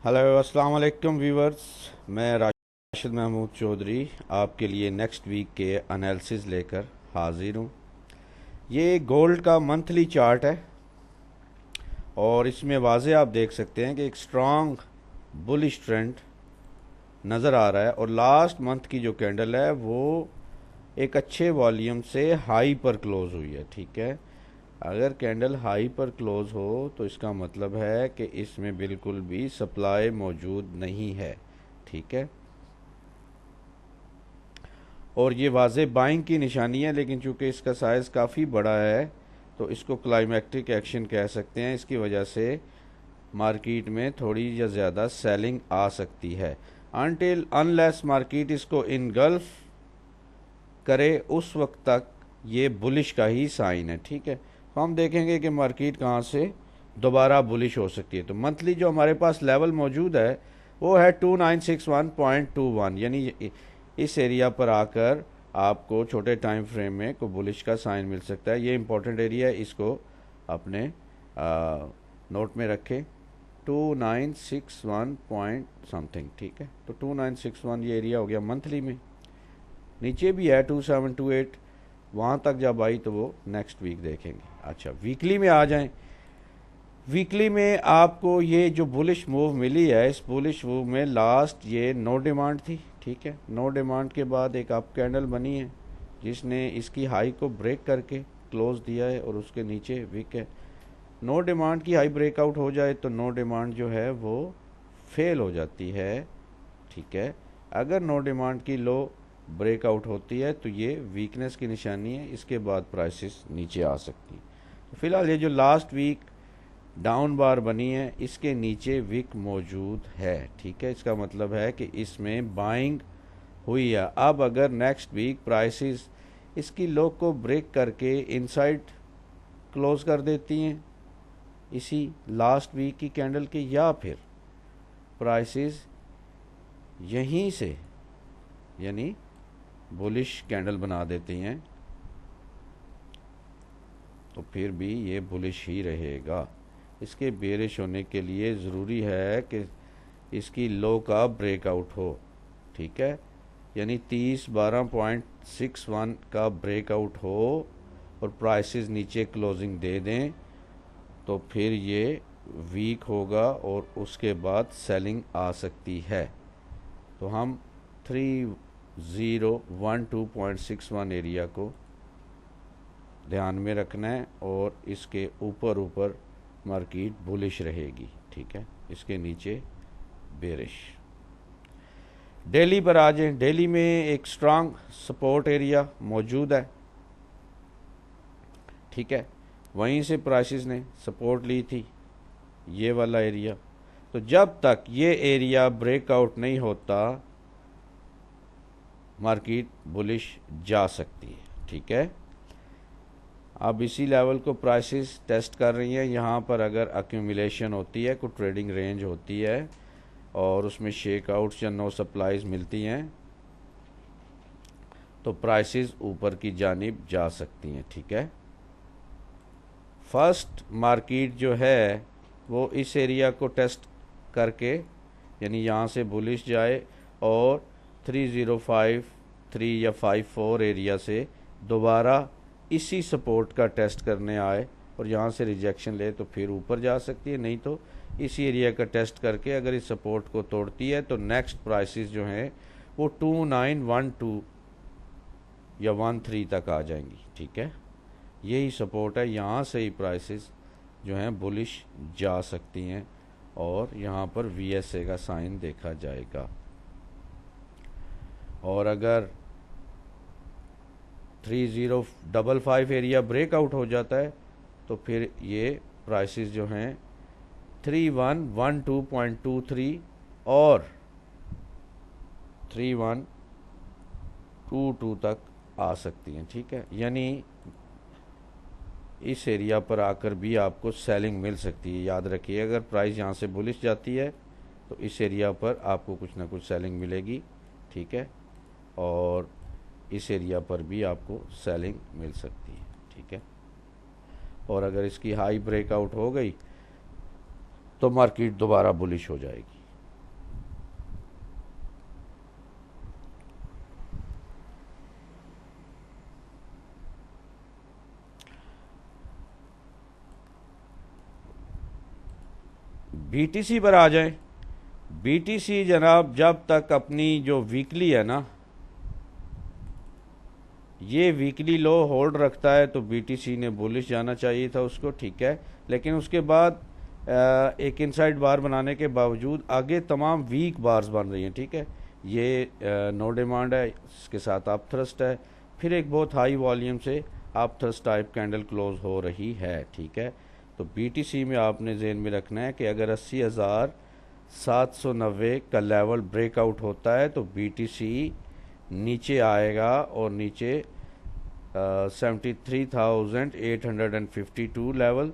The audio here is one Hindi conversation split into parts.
हेलो अस्सलाम वालेकुम व्यूवर्स। मैं राशिद महमूद चौधरी आपके लिए नेक्स्ट वीक के एनालिसिस लेकर हाजिर हूँ। ये गोल्ड का मंथली चार्ट है और इसमें वाज़े आप देख सकते हैं कि एक स्ट्रॉन्ग बुलिश ट्रेंड नज़र आ रहा है और लास्ट मंथ की जो कैंडल है वो एक अच्छे वॉल्यूम से हाई पर क्लोज हुई है। ठीक है, अगर कैंडल हाई पर क्लोज हो तो इसका मतलब है कि इसमें बिल्कुल भी सप्लाई मौजूद नहीं है। ठीक है, और ये वाज़े बाइंग की निशानी है, लेकिन चूंकि इसका साइज़ काफ़ी बड़ा है तो इसको क्लाइमेक्टिक एक्शन कह सकते हैं। इसकी वजह से मार्केट में थोड़ी या ज़्यादा सेलिंग आ सकती है अनटिल अनलेस मार्केट इसको इनगल्फ करे, उस वक्त तक ये बुलिश का ही साइन है। ठीक है, तो हम देखेंगे कि मार्केट कहाँ से दोबारा बुलिश हो सकती है। तो मंथली जो हमारे पास लेवल मौजूद है वो है 2961.21, यानी इस एरिया पर आकर आपको छोटे टाइम फ्रेम में को बुलिश का साइन मिल सकता है। ये इंपॉर्टेंट एरिया है, इसको अपने नोट में रखें। 2961 पॉइंट समथिंग। ठीक है, तो 2961 ये एरिया हो गया मंथली में। नीचे भी है 2728, वहाँ तक जब आई तो वो नेक्स्ट वीक देखेंगे। अच्छा, वीकली में आ जाएं। वीकली में आपको ये जो बुलिश मूव मिली है, इस बुलिश मूव में लास्ट ये नो डिमांड थी। ठीक है, नो डिमांड के बाद एक अप कैंडल बनी है जिसने इसकी हाई को ब्रेक करके क्लोज दिया है और उसके नीचे वीक है। नो डिमांड की हाई ब्रेकआउट हो जाए तो नो डिमांड जो है वो फेल हो जाती है। ठीक है, अगर नो डिमांड की लो ब्रेकआउट होती है तो ये वीकनेस की निशानी है, इसके बाद प्राइसेस नीचे आ सकती है। तो फिलहाल ये जो लास्ट वीक डाउन बार बनी है इसके नीचे विक मौजूद है। ठीक है, इसका मतलब है कि इसमें बाइंग हुई है। अब अगर नेक्स्ट वीक प्राइसेस इसकी लो को ब्रेक करके इनसाइड क्लोज कर देती हैं इसी लास्ट वीक की कैंडल के, या फिर प्राइसेस यहीं से यानी बुलिश कैंडल बना देती हैं, तो फिर भी ये बुलिश ही रहेगा। इसके बेरिश होने के लिए ज़रूरी है कि इसकी लो का ब्रेकआउट हो। ठीक है, यानी 3012.61 का ब्रेकआउट हो और प्राइसेस नीचे क्लोजिंग दे दें तो फिर ये वीक होगा और उसके बाद सेलिंग आ सकती है। तो हम 3012.61 एरिया को ध्यान में रखना है और इसके ऊपर ऊपर मार्केट बुलिश रहेगी। ठीक है, इसके नीचे बेरिश। दिल्ली पर आ जाए। दिल्ली में एक स्ट्रांग सपोर्ट एरिया मौजूद है। ठीक है, वहीं से प्राइसेस ने सपोर्ट ली थी, ये वाला एरिया। तो जब तक ये एरिया ब्रेकआउट नहीं होता मार्केट बुलिश जा सकती है। ठीक है, अब इसी लेवल को प्राइसेस टेस्ट कर रही हैं। यहाँ पर अगर एक्यूमुलेशन होती है, कोई ट्रेडिंग रेंज होती है और उसमें शेकआउट्स या नो सप्लाईज मिलती हैं तो प्राइसेस ऊपर की जानिब जा सकती हैं। ठीक है, फर्स्ट मार्केट जो है वो इस एरिया को टेस्ट करके यानी यहाँ से बुलिश जाए और 3053 या 54 एरिया से दोबारा इसी सपोर्ट का टेस्ट करने आए और यहाँ से रिजेक्शन ले तो फिर ऊपर जा सकती है, नहीं तो इसी एरिया का टेस्ट करके अगर इस सपोर्ट को तोड़ती है तो नेक्स्ट प्राइसेस जो हैं वो 2912 या 13 तक आ जाएंगी। ठीक है, यही सपोर्ट है, यहाँ से ही प्राइसेस जो हैं बुलिश जा सकती हैं और यहाँ पर VSA का साइन देखा जाएगा। और अगर 3055 एरिया ब्रेकआउट हो जाता है तो फिर ये प्राइसेस जो हैं 3112.23 और 3122 तक आ सकती हैं। ठीक है, यानी इस एरिया पर आकर भी आपको सेलिंग मिल सकती है। याद रखिए, अगर प्राइस यहाँ से बुलिश जाती है तो इस एरिया पर आपको कुछ ना कुछ सेलिंग मिलेगी। ठीक है, और इस एरिया पर भी आपको सेलिंग मिल सकती है। ठीक है, और अगर इसकी हाई ब्रेकआउट हो गई तो मार्केट दोबारा बुलिश हो जाएगी। बीटीसी पर आ जाएं। बीटीसी जनाब जब तक अपनी जो वीकली है ना, ये वीकली लो होल्ड रखता है तो बीटीसी ने बुलिश जाना चाहिए था उसको, ठीक है। लेकिन उसके बाद एक इनसाइड बार बनाने के बावजूद आगे तमाम वीक बार्स बन रही हैं, ठीक है। ये नो डिमांड है, इसके साथ अप थ्रस्ट है, फिर एक बहुत हाई वॉल्यूम से up thrust type candle close हो रही है, ठीक है। तो बीटीसी में आपने ज़हन में रखना है कि अगर 80,790 का लेवल ब्रेकआउट होता है तो बीटीसी नीचे आएगा और नीचे 73,852 लेवल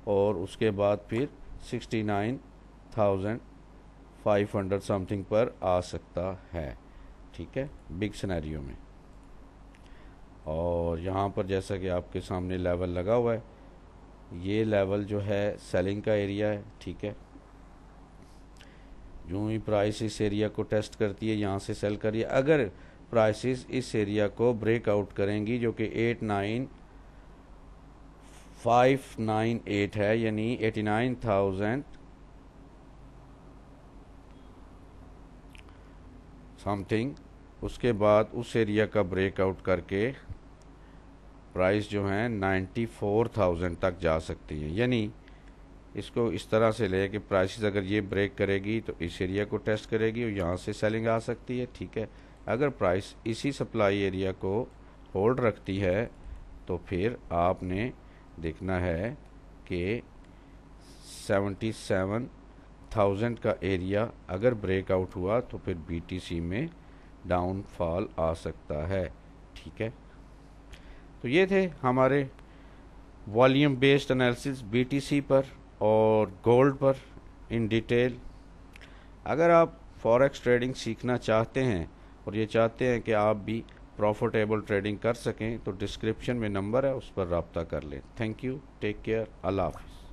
और उसके बाद फिर 69,500 समथिंग पर आ सकता है, ठीक है, बिग सिनेरियो में। और यहाँ पर जैसा कि आपके सामने लेवल लगा हुआ है, ये लेवल जो है सेलिंग का एरिया है, ठीक है। यूँ ही प्राइस इस एरिया को टेस्ट करती है, यहाँ से सेल करिए। अगर प्राइसेस इस एरिया को ब्रेकआउट करेंगी जो कि 89,598 है, यानी 89,000 समथिंग, उसके बाद उस एरिया का ब्रेकआउट करके प्राइस जो है 94,000 तक जा सकती है। यानी इसको इस तरह से ले कि प्राइसेस अगर ये ब्रेक करेगी तो इस एरिया को टेस्ट करेगी और यहाँ से सेलिंग आ सकती है, ठीक है। अगर प्राइस इसी सप्लाई एरिया को होल्ड रखती है तो फिर आपने देखना है कि 77,000 का एरिया अगर ब्रेकआउट हुआ तो फिर बीटीसी में डाउनफॉल आ सकता है, ठीक है। तो ये थे हमारे वॉल्यूम बेस्ड एनालिसिस बीटीसी पर और गोल्ड पर इन डिटेल। अगर आप फॉरेक्स ट्रेडिंग सीखना चाहते हैं और ये चाहते हैं कि आप भी प्रॉफिटेबल ट्रेडिंग कर सकें तो डिस्क्रिप्शन में नंबर है, उस पर रब्ता कर लें। थैंक यू, टेक केयर, अल्लाह हाफिज़।